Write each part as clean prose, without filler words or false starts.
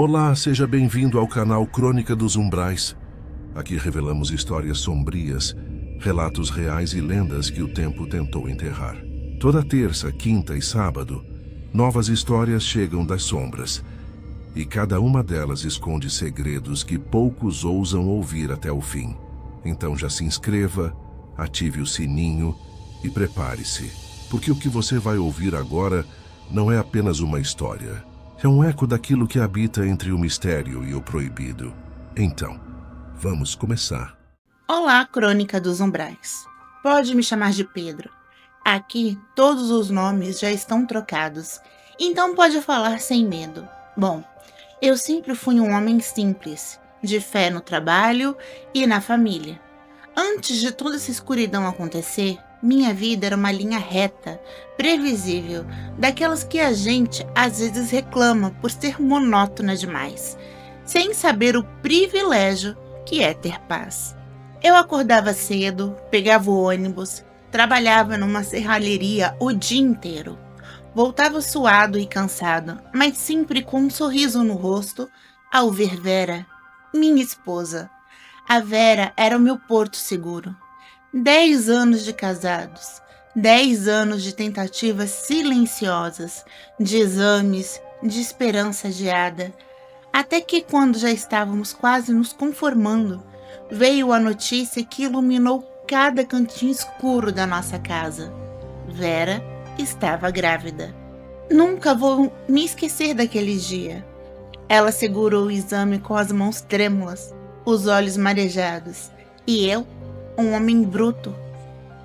Olá, seja bem-vindo ao canal Crônica dos Umbrais. Aqui revelamos histórias sombrias, relatos reais e lendas que o tempo tentou enterrar. Toda terça, quinta e sábado, novas histórias chegam das sombras. E cada uma delas esconde segredos que poucos ousam ouvir até o fim. Então já se inscreva, ative o sininho e prepare-se, porque o que você vai ouvir agora não é apenas uma história. É um eco daquilo que habita entre o mistério e o proibido. Então, vamos começar. Olá, Crônica dos Umbrais. Pode me chamar de Pedro. Aqui, todos os nomes já estão trocados, então pode falar sem medo. Bom, eu sempre fui um homem simples, de fé no trabalho e na família. Antes de toda essa escuridão acontecer, minha vida era uma linha reta, previsível, daquelas que a gente às vezes reclama por ser monótona demais, sem saber o privilégio que é ter paz. Eu acordava cedo, pegava o ônibus, trabalhava numa serralheria o dia inteiro. Voltava suado e cansado, mas sempre com um sorriso no rosto ao ver Vera, minha esposa. A Vera era o meu porto seguro. 10 anos de casados, 10 anos de tentativas silenciosas, de exames, de esperança adiada, até que quando já estávamos quase nos conformando, veio a notícia que iluminou cada cantinho escuro da nossa casa. Vera estava grávida. Nunca vou me esquecer daquele dia. Ela segurou o exame com as mãos trêmulas, os olhos marejados, e eu, um homem bruto,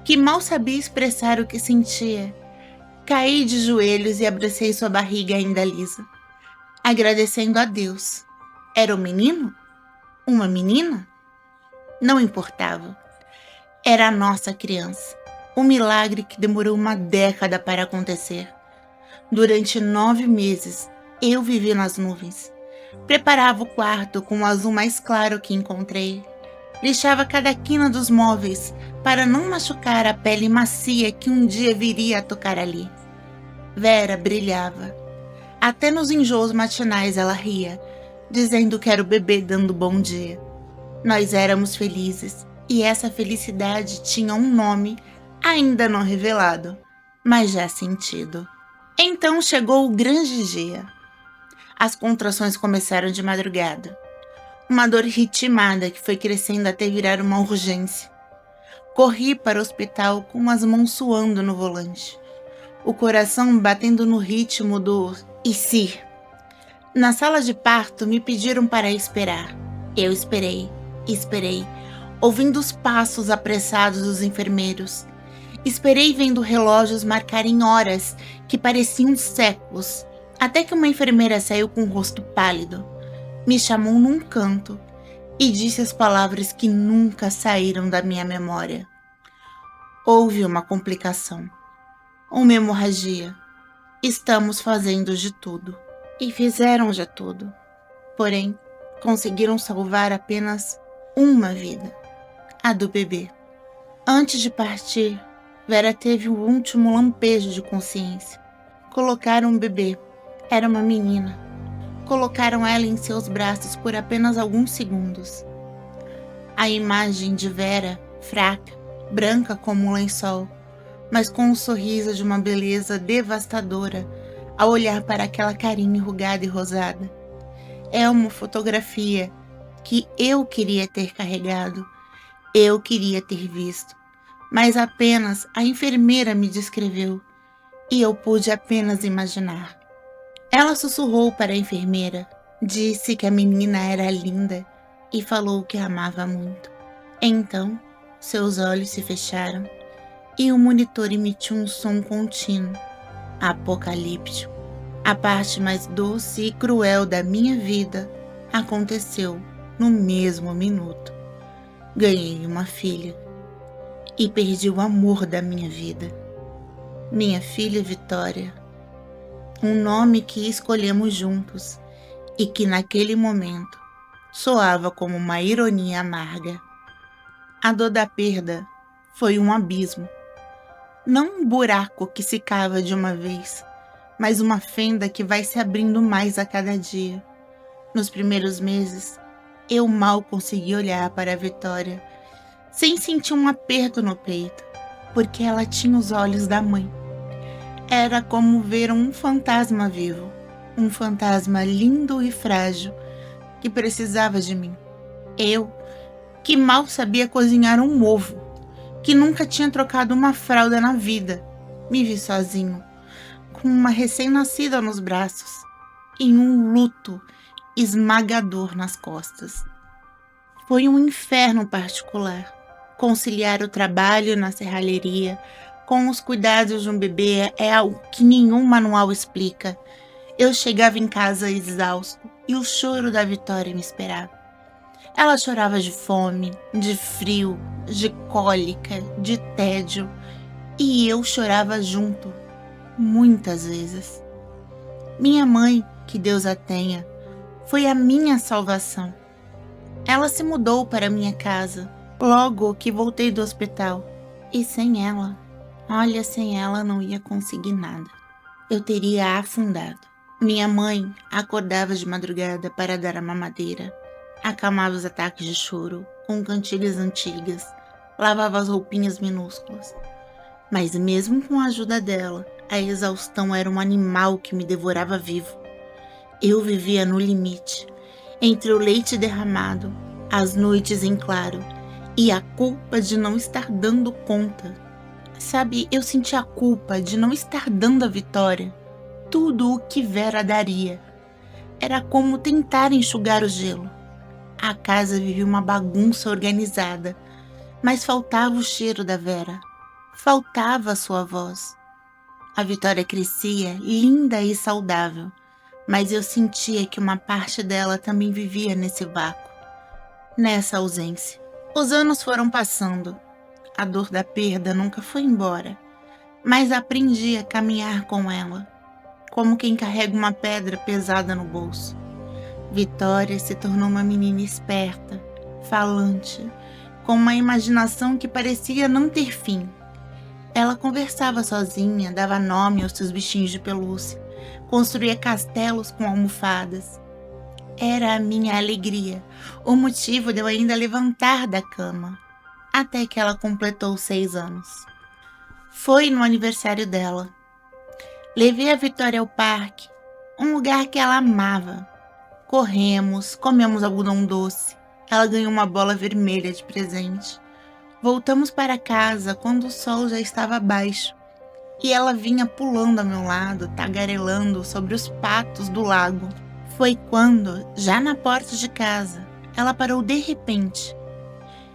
que mal sabia expressar o que sentia, caí de joelhos e abracei sua barriga ainda lisa, agradecendo a Deus. Era um menino? Uma menina? Não importava. Era a nossa criança. Um milagre que demorou uma década para acontecer. Durante 9 meses, eu vivi nas nuvens. Preparava o quarto com o azul mais claro que encontrei. Lixava cada quina dos móveis para não machucar a pele macia que um dia viria a tocar ali. Vera brilhava. Até nos enjoos matinais ela ria, dizendo que era o bebê dando bom dia. Nós éramos felizes, e essa felicidade tinha um nome ainda não revelado, mas já sentido. Então chegou o grande dia. As contrações começaram de madrugada. Uma dor ritmada que foi crescendo até virar uma urgência. Corri para o hospital com as mãos suando no volante, o coração batendo no ritmo do "e se?". Na sala de parto me pediram para esperar. Eu esperei, ouvindo os passos apressados dos enfermeiros. Esperei vendo relógios marcarem horas que pareciam séculos, até que uma enfermeira saiu com o rosto pálido. Me chamou num canto e disse as palavras que nunca saíram da minha memória. Houve uma complicação, uma hemorragia. Estamos fazendo de tudo. E fizeram de tudo. Porém, conseguiram salvar apenas uma vida, a do bebê. Antes de partir, Vera teve o último lampejo de consciência. Colocaram o bebê. Era uma menina. Colocaram ela em seus braços por apenas alguns segundos. A imagem de Vera, fraca, branca como um lençol, mas com um sorriso de uma beleza devastadora ao olhar para aquela carinha enrugada e rosada. É uma fotografia que eu queria ter carregado, eu queria ter visto, mas apenas a enfermeira me descreveu e eu pude apenas imaginar. Ela sussurrou para a enfermeira, disse que a menina era linda e falou que a amava muito. Então, seus olhos se fecharam e o monitor emitiu um som contínuo, apocalíptico. A parte mais doce e cruel da minha vida aconteceu no mesmo minuto. Ganhei uma filha e perdi o amor da minha vida. Minha filha Vitória. Um nome que escolhemos juntos e que naquele momento soava como uma ironia amarga. A dor da perda foi um abismo, não um buraco que se cava de uma vez, mas uma fenda que vai se abrindo mais a cada dia. Nos primeiros meses, eu mal conseguia olhar para a Vitória, sem sentir um aperto no peito, porque ela tinha os olhos da mãe. Era como ver um fantasma vivo, um fantasma lindo e frágil, que precisava de mim. Eu, que mal sabia cozinhar um ovo, que nunca tinha trocado uma fralda na vida, me vi sozinho, com uma recém-nascida nos braços e um luto esmagador nas costas. Foi um inferno particular. Conciliar o trabalho na serralheria com os cuidados de um bebê é algo que nenhum manual explica. Eu chegava em casa exausto e o choro da Vitória me esperava. Ela chorava de fome, de frio, de cólica, de tédio, e eu chorava junto, muitas vezes. Minha mãe, que Deus a tenha, foi a minha salvação. Ela se mudou para minha casa logo que voltei do hospital. E sem ela, olha, sem ela não ia conseguir nada. Eu teria afundado. Minha mãe acordava de madrugada para dar a mamadeira, acalmava os ataques de choro com cantigas antigas, lavava as roupinhas minúsculas. Mas mesmo com a ajuda dela, a exaustão era um animal que me devorava vivo. Eu vivia no limite, entre o leite derramado, as noites em claro e a culpa de não estar dando conta. Sabe, eu sentia a culpa de não estar dando a Vitória tudo o que Vera daria. Era como tentar enxugar o gelo. A casa vivia uma bagunça organizada, mas faltava o cheiro da Vera, faltava a sua voz. A Vitória crescia, linda e saudável, mas eu sentia que uma parte dela também vivia nesse vácuo, nessa ausência. Os anos foram passando. A dor da perda nunca foi embora, mas aprendi a caminhar com ela, como quem carrega uma pedra pesada no bolso. Vitória se tornou uma menina esperta, falante, com uma imaginação que parecia não ter fim. Ela conversava sozinha, dava nome aos seus bichinhos de pelúcia, construía castelos com almofadas. Era a minha alegria, o motivo de eu ainda levantar da cama, até que ela completou 6 anos. Foi no aniversário dela. Levei a Vitória ao parque, um lugar que ela amava. Corremos, comemos algodão doce. Ela ganhou uma bola vermelha de presente. Voltamos para casa quando o sol já estava baixo e ela vinha pulando ao meu lado, tagarelando sobre os patos do lago. Foi quando, já na porta de casa, ela parou de repente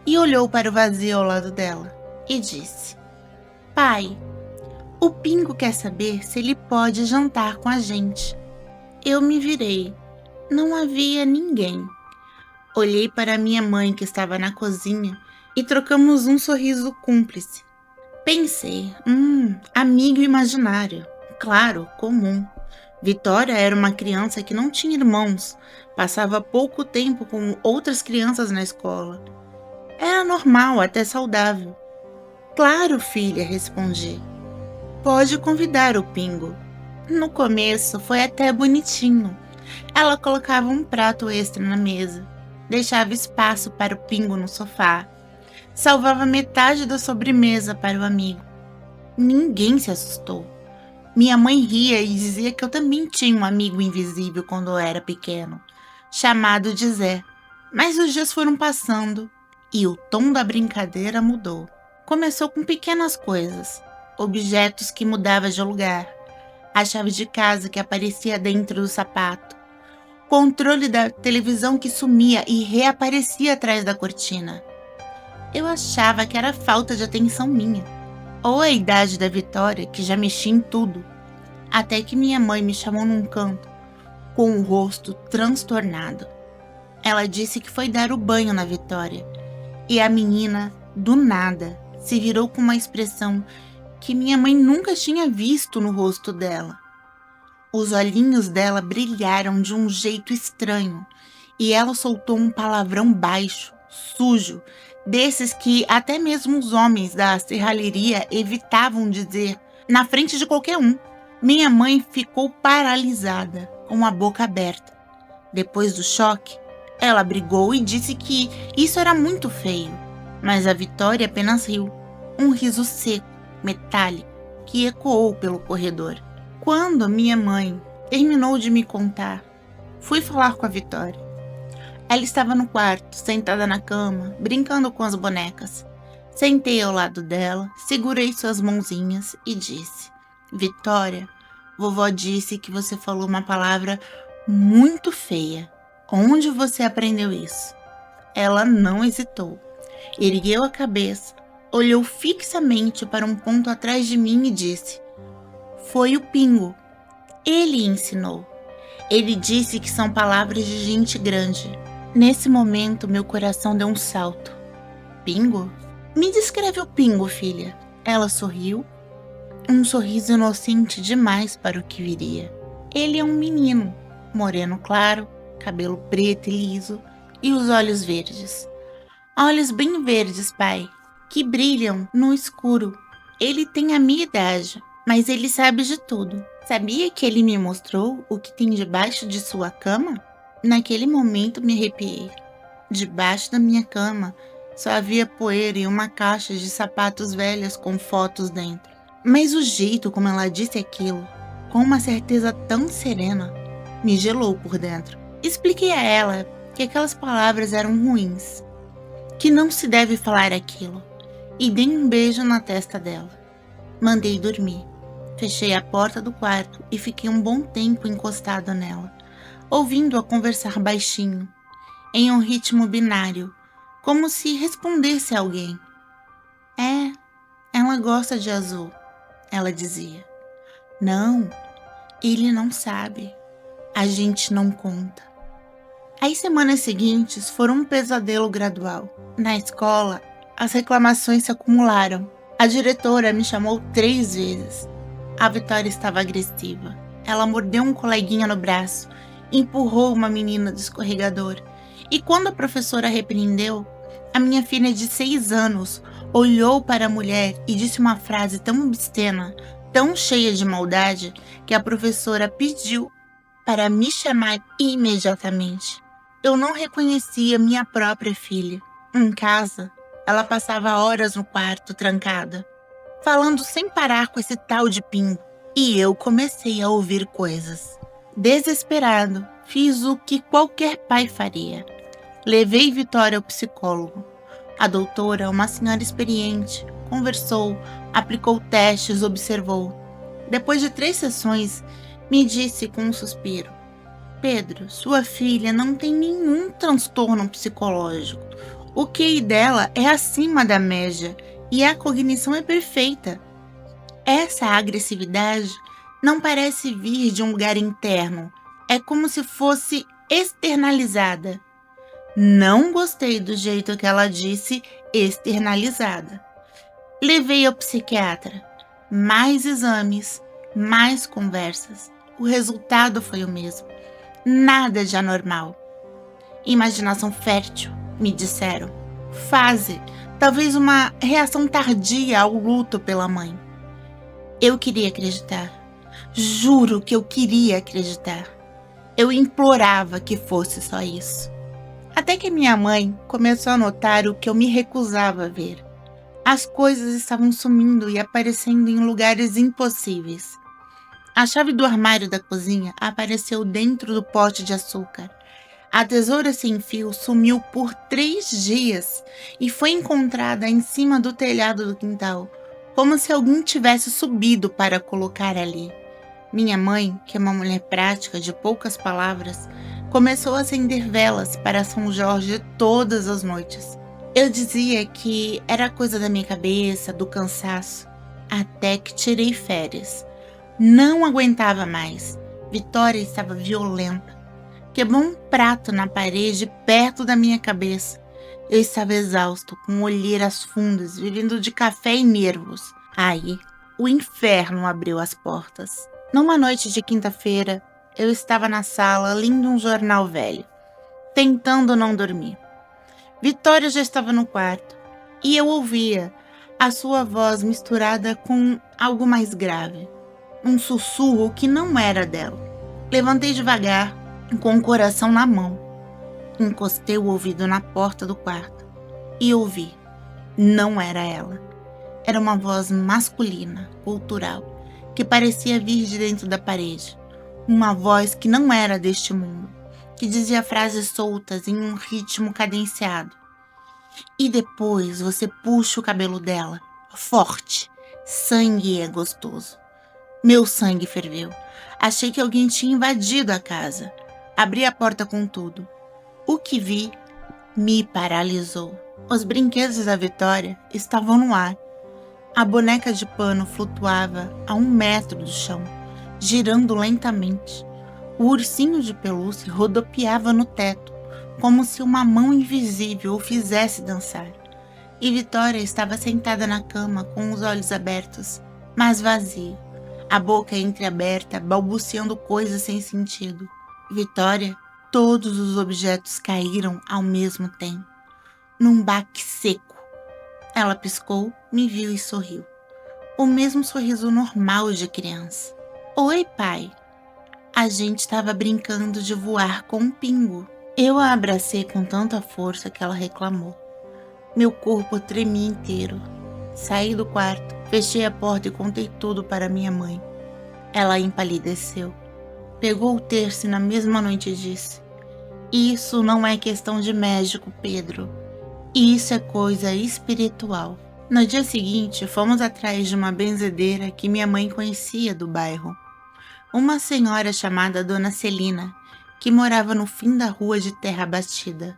e olhou para o vazio ao lado dela e disse: "Pai, o Pingo quer saber se ele pode jantar com a gente." Eu me virei. Não havia ninguém. Olhei para minha mãe, que estava na cozinha, e trocamos um sorriso cúmplice. Pensei, amigo imaginário, claro, comum. Vitória era uma criança que não tinha irmãos, passava pouco tempo com outras crianças na escola. Era normal, até saudável. "Claro, filha", respondi. "Pode convidar o Pingo." No começo foi até bonitinho. Ela colocava um prato extra na mesa, deixava espaço para o Pingo no sofá, salvava metade da sobremesa para o amigo. Ninguém se assustou. Minha mãe ria e dizia que eu também tinha um amigo invisível quando eu era pequeno, chamado de Zé. Mas os dias foram passando e o tom da brincadeira mudou. Começou com pequenas coisas, objetos que mudava de lugar, a chave de casa que aparecia dentro do sapato, controle da televisão que sumia e reaparecia atrás da cortina. Eu achava que era falta de atenção minha, ou a idade da Vitória, que já mexia em tudo, até que minha mãe me chamou num canto, com o rosto transtornado. Ela disse que foi dar o banho na Vitória, e a menina, do nada, se virou com uma expressão que minha mãe nunca tinha visto no rosto dela. Os olhinhos dela brilharam de um jeito estranho, e ela soltou um palavrão baixo, sujo, desses que até mesmo os homens da serralheria evitavam dizer na frente de qualquer um. Minha mãe ficou paralisada, com a boca aberta. Depois do choque, ela brigou e disse que isso era muito feio, mas a Vitória apenas riu, um riso seco, metálico, que ecoou pelo corredor. Quando minha mãe terminou de me contar, fui falar com a Vitória. Ela estava no quarto, sentada na cama, brincando com as bonecas. Sentei ao lado dela, segurei suas mãozinhas e disse: Vitória, vovó disse que você falou uma palavra muito feia. Onde você aprendeu isso? Ela não hesitou. Ergueu a cabeça, olhou fixamente para um ponto atrás de mim e disse: Foi o Pingo. Ele ensinou. Ele disse que são palavras de gente grande. Nesse momento, meu coração deu um salto. Pingo? Me descreve o Pingo, filha. Ela sorriu. Um sorriso inocente demais para o que viria. Ele é um menino, moreno claro, cabelo preto e liso e os olhos verdes. Olhos bem verdes, pai, que brilham no escuro. Ele tem a minha idade, mas ele sabe de tudo. Sabia que ele me mostrou o que tem debaixo de sua cama? Naquele momento me arrepiei. Debaixo da minha cama só havia poeira e uma caixa de sapatos velhas com fotos dentro. Mas o jeito como ela disse aquilo, com uma certeza tão serena, me gelou por dentro. Expliquei a ela que aquelas palavras eram ruins, que não se deve falar aquilo, e dei um beijo na testa dela. Mandei dormir. Fechei a porta do quarto e fiquei um bom tempo encostado nela, ouvindo-a conversar baixinho, em um ritmo binário, como se respondesse a alguém. É, ela gosta de azul, ela dizia. Não, ele não sabe. A gente não conta. As semanas seguintes foram um pesadelo gradual. Na escola, as reclamações se acumularam. A diretora me chamou 3 vezes. A Vitória estava agressiva. Ela mordeu um coleguinha no braço, empurrou uma menina do escorregador. E quando a professora repreendeu, a minha filha de 6 anos olhou para a mulher e disse uma frase tão obscena, tão cheia de maldade, que a professora pediu para me chamar imediatamente. Eu não reconhecia minha própria filha. Em casa, ela passava horas no quarto, trancada, falando sem parar com esse tal de Pingo. E eu comecei a ouvir coisas. Desesperado, fiz o que qualquer pai faria. Levei Vitória ao psicólogo. A doutora, uma senhora experiente, conversou, aplicou testes, observou. Depois de 3 sessões, me disse com um suspiro: Pedro, sua filha não tem nenhum transtorno psicológico. O QI dela é acima da média e a cognição é perfeita. Essa agressividade não parece vir de um lugar interno. É como se fosse externalizada. Não gostei do jeito que ela disse externalizada. Levei ao psiquiatra. Mais exames, mais conversas. O resultado foi o mesmo. Nada de anormal. Imaginação fértil, me disseram. Fase, talvez uma reação tardia ao luto pela mãe. Eu queria acreditar. Juro que eu queria acreditar. Eu implorava que fosse só isso. Até que minha mãe começou a notar o que eu me recusava a ver. As coisas estavam sumindo e aparecendo em lugares impossíveis. A chave do armário da cozinha apareceu dentro do pote de açúcar. A tesoura sem fio sumiu por 3 dias e foi encontrada em cima do telhado do quintal, como se alguém tivesse subido para colocar ali. Minha mãe, que é uma mulher prática de poucas palavras, começou a acender velas para São Jorge todas as noites. Eu dizia que era coisa da minha cabeça, do cansaço, até que tirei férias. Não aguentava mais. Vitória estava violenta. Quebrou um prato na parede perto da minha cabeça. Eu estava exausto, com olheiras fundas, vivendo de café e nervos. Aí, o inferno abriu as portas. Numa noite de quinta-feira, eu estava na sala lendo um jornal velho, tentando não dormir. Vitória já estava no quarto e eu ouvia a sua voz misturada com algo mais grave, um sussurro que não era dela. Levantei devagar, com o coração na mão. Encostei o ouvido na porta do quarto e ouvi. Não era ela. Era uma voz masculina, cultural, que parecia vir de dentro da parede. Uma voz que não era deste mundo, que dizia frases soltas em um ritmo cadenciado. E depois você puxa o cabelo dela, forte. Sangue é gostoso. Meu sangue ferveu. Achei que alguém tinha invadido a casa. Abri a porta com tudo. O que vi me paralisou. Os brinquedos da Vitória estavam no ar. A boneca de pano flutuava a 1 metro do chão, girando lentamente. O ursinho de pelúcia rodopiava no teto, como se uma mão invisível o fizesse dançar. E Vitória estava sentada na cama com os olhos abertos, mas vazio, a boca entreaberta, balbuciando coisas sem sentido. Vitória, todos os objetos caíram ao mesmo tempo, num baque seco. Ela piscou, me viu e sorriu. O mesmo sorriso normal de criança. Oi, pai. A gente estava brincando de voar com um pingo. Eu a abracei com tanta força que ela reclamou. Meu corpo tremia inteiro. Saí do quarto, fechei a porta e contei tudo para minha mãe. Ela empalideceu. Pegou o terço e na mesma noite disse: Isso não é questão de médico, Pedro. Isso é coisa espiritual. No dia seguinte, fomos atrás de uma benzedeira que minha mãe conhecia do bairro. Uma senhora chamada Dona Celina, que morava no fim da rua de terra batida.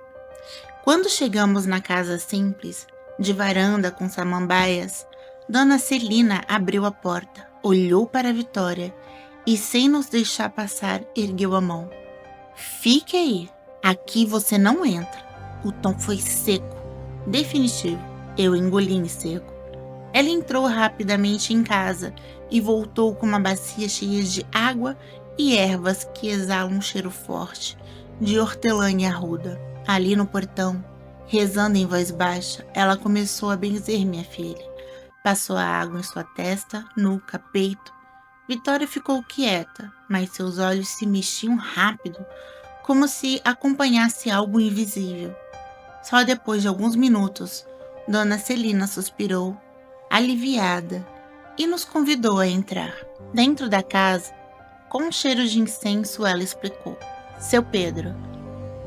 Quando chegamos na casa simples, de varanda com samambaias, Dona Celina abriu a porta, olhou para a Vitória e, sem nos deixar passar, ergueu a mão. Fique aí, aqui você não entra. O tom foi seco, definitivo. Eu engoli em seco. Ela entrou rapidamente em casa e voltou com uma bacia cheia de água e ervas que exalam um cheiro forte, de hortelã e arruda. Ali no portão, rezando em voz baixa, ela começou a benzer minha filha. Passou a água em sua testa, nuca, peito. Vitória ficou quieta, mas seus olhos se mexiam rápido, como se acompanhasse algo invisível. Só depois de alguns minutos, Dona Celina suspirou, aliviada, e nos convidou a entrar. Dentro da casa, com um cheiro de incenso, ela explicou. Seu Pedro,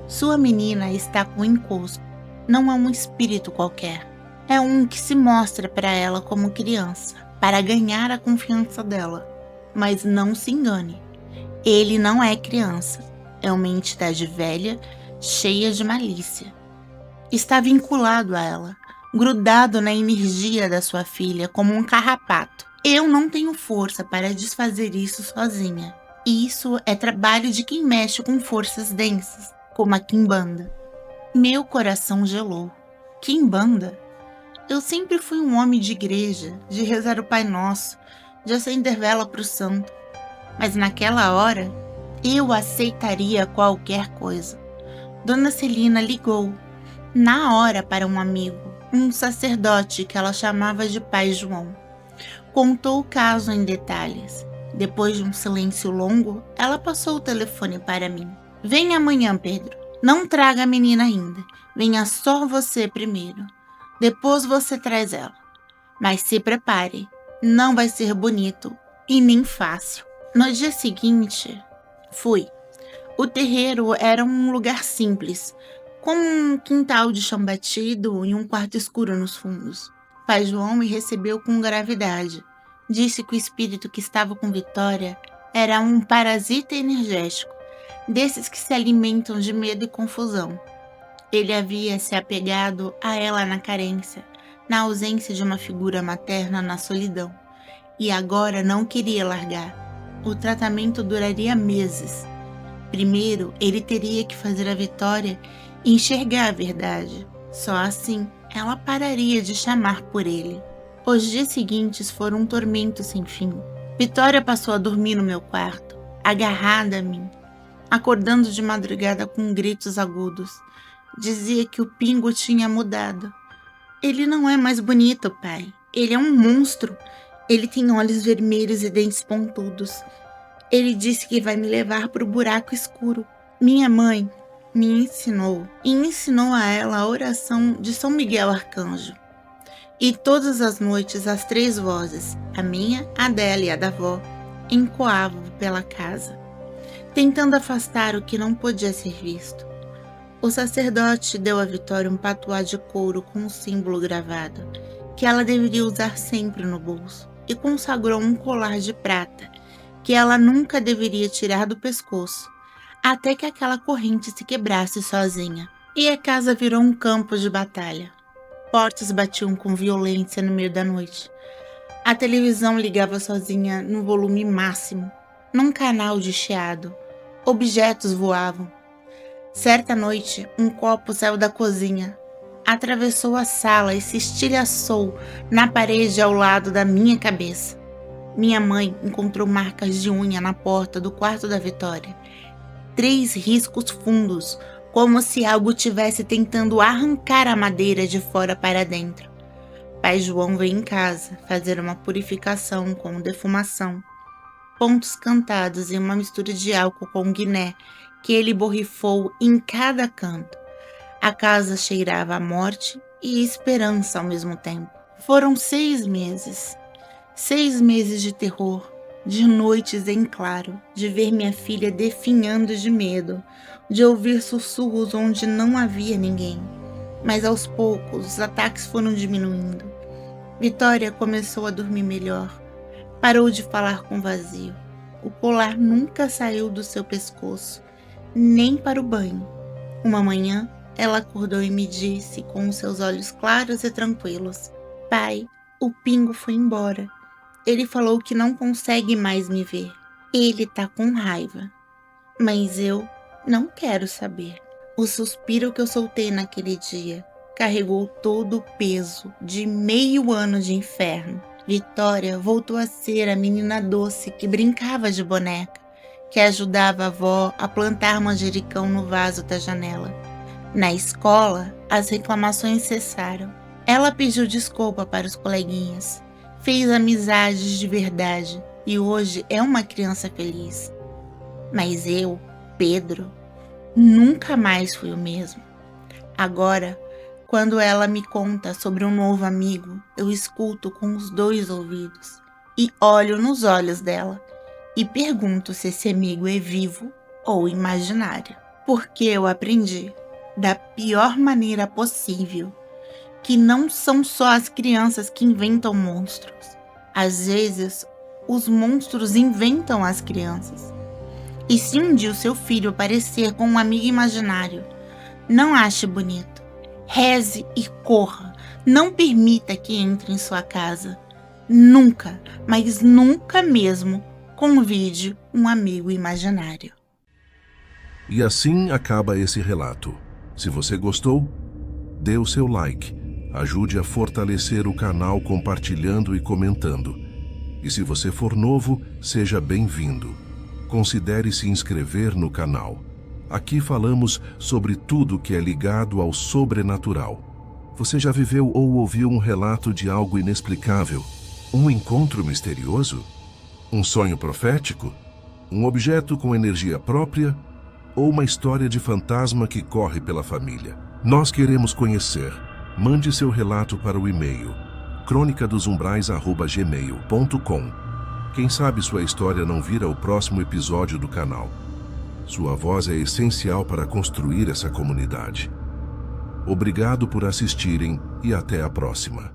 sua menina está com encosto. Não é um espírito qualquer. É um que se mostra para ela como criança, para ganhar a confiança dela. Mas não se engane, ele não é criança. É uma entidade velha, cheia de malícia. Está vinculado a ela, grudado na energia da sua filha como um carrapato. Eu não tenho força para desfazer isso sozinha. Isso é trabalho de quem mexe com forças densas, como a quimbanda. Meu coração gelou. Quimbanda? Eu sempre fui um homem de igreja, de rezar o Pai Nosso, de acender vela para o santo. Mas naquela hora, eu aceitaria qualquer coisa. Dona Celina ligou, na hora, para um amigo, um sacerdote que ela chamava de Pai João. Contou o caso em detalhes. Depois de um silêncio longo, ela passou o telefone para mim. Venha amanhã, Pedro. Não traga a menina ainda. Venha só você primeiro. Depois você traz ela. Mas se prepare. Não vai ser bonito e nem fácil. No dia seguinte, fui. O terreiro era um lugar simples, com um quintal de chão batido e um quarto escuro nos fundos. Pai João me recebeu com gravidade. Disse que o espírito que estava com Vitória era um parasita energético, desses que se alimentam de medo e confusão. Ele havia se apegado a ela na carência, na ausência de uma figura materna na solidão, e agora não queria largar. O tratamento duraria meses. Primeiro, ele teria que fazer a Vitória enxergar a verdade. Só assim, ela pararia de chamar por ele. Os dias seguintes foram um tormento sem fim. Vitória passou a dormir no meu quarto, agarrada a mim, acordando de madrugada com gritos agudos. Dizia que o Pingo tinha mudado. Ele não é mais bonito, pai. Ele é um monstro. Ele tem olhos vermelhos e dentes pontudos. Ele disse que vai me levar para o buraco escuro. Minha mãe me ensinou e ensinou a ela a oração de São Miguel Arcanjo. E todas as noites as 3 vozes, a minha, a dela e a da avó, ecoavam pela casa, tentando afastar o que não podia ser visto. O sacerdote deu à Vitória um patuá de couro com um símbolo gravado, que ela deveria usar sempre no bolso, e consagrou um colar de prata, que ela nunca deveria tirar do pescoço, até que aquela corrente se quebrasse sozinha. E a casa virou um campo de batalha. Portas batiam com violência no meio da noite. A televisão ligava sozinha no volume máximo, num canal de chiado. Objetos voavam. Certa noite, um copo saiu da cozinha, atravessou a sala e se estilhaçou na parede ao lado da minha cabeça. Minha mãe encontrou marcas de unha na porta do quarto da Vitória. 3 riscos fundos, como se algo tivesse tentando arrancar a madeira de fora para dentro. Pai João veio em casa fazer uma purificação com defumação, pontos cantados e uma mistura de álcool com guiné que ele borrifou em cada canto. A casa cheirava a morte e esperança ao mesmo tempo. Foram 6 meses. 6 meses de terror, de noites em claro, de ver minha filha definhando de medo, de ouvir sussurros onde não havia ninguém. Mas aos poucos os ataques foram diminuindo. Vitória começou a dormir melhor. Parou de falar com o vazio. O colar nunca saiu do seu pescoço, nem para o banho. Uma manhã, ela acordou e me disse, com os seus olhos claros e tranquilos: "Pai, o Pingo foi embora. Ele falou que não consegue mais me ver. Ele tá com raiva. Mas eu não quero saber." O suspiro que eu soltei naquele dia carregou todo o peso de meio ano de inferno. Vitória voltou a ser a menina doce que brincava de boneca, que ajudava a avó a plantar manjericão no vaso da janela. Na escola, as reclamações cessaram. Ela pediu desculpa para os coleguinhas, fez amizades de verdade e hoje é uma criança feliz. Mas eu, Pedro, nunca mais fui o mesmo. Agora, quando ela me conta sobre um novo amigo, eu escuto com os 2 ouvidos e olho nos olhos dela e pergunto se esse amigo é vivo ou imaginário. Porque eu aprendi, da pior maneira possível, que não são só as crianças que inventam monstros. Às vezes, os monstros inventam as crianças. E se um dia o seu filho aparecer com um amigo imaginário, não ache bonito. Reze e corra. Não permita que entre em sua casa. Nunca, mas nunca mesmo, convide um amigo imaginário. E assim acaba esse relato. Se você gostou, dê o seu like. Ajude a fortalecer o canal compartilhando e comentando. E se você for novo, seja bem-vindo. Considere se inscrever no canal. Aqui falamos sobre tudo que é ligado ao sobrenatural. Você já viveu ou ouviu um relato de algo inexplicável? Um encontro misterioso? Um sonho profético? Um objeto com energia própria? Ou uma história de fantasma que corre pela família? Nós queremos conhecer. Mande seu relato para o e-mail cronicadosumbraes@gmail.com. Quem sabe sua história não vira o próximo episódio do canal. Sua voz é essencial para construir essa comunidade. Obrigado por assistirem e até a próxima.